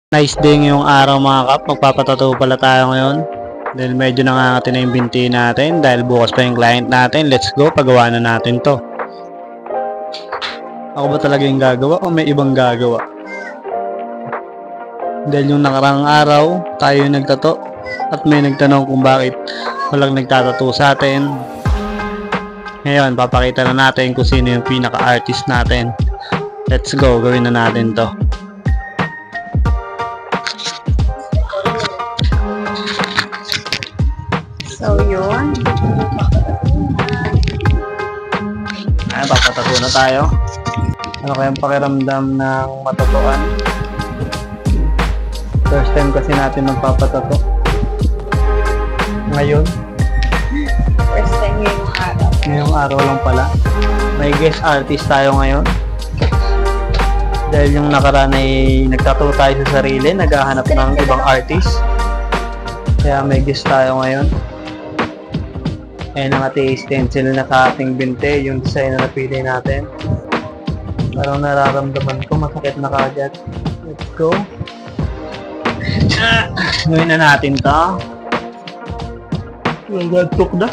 Nice day ngayong araw mga kap. Magpapatattoo pala tayo ngayon. Dahil medyo nangangati na yung binti natin. Dahil bukas pa yung client natin. Let's go, pagawa na natin to. Ako ba talaga yung gagawa o may ibang gagawa? Dahil yung nakarang araw, tayo yung nagtato. At may nagtanong kung bakit walang nagtatato sa atin. Ngayon, papakita na natin kung sino yung pinaka-artist natin. Let's go, gawin na natin to. So, yun. Ayan, papatato na tayo. Ano kayang pakiramdam ng matatuan? First time kasi natin magpapatato. Ngayon, First time ngayong araw. ngayong araw lang pala. May guest artist tayo ngayon. Dahil yung nakaraan ay nagtato tayo sa sarili, naghahanap ng ibang artist. Kaya may guest tayo ngayon. Ayan ang ating stencil na sa ating binte, yung design na napili natin. Parang nararamdaman ko, masakit na kagad. Let's go. Gawin na natin to. Nagagtok na.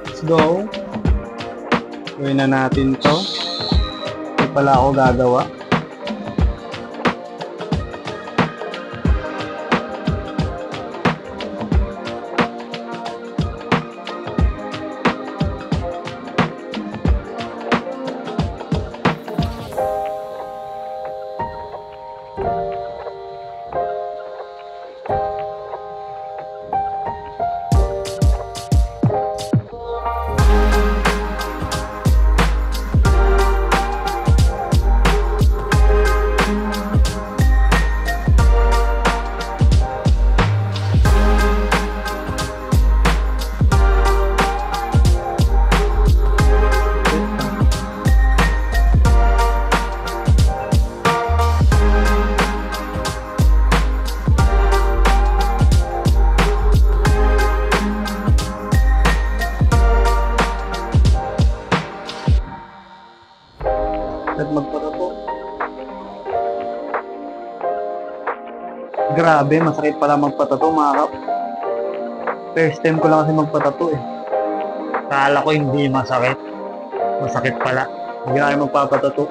Let's go. Gawin na natin to. Hindi pala ako gagawa. At magpatato. Grabe, masakit pala magpatato mga kap. First time ko lang kasi magpatato eh. Kala ko hindi masakit. Masakit pala. Hindi na kayo magpapatato.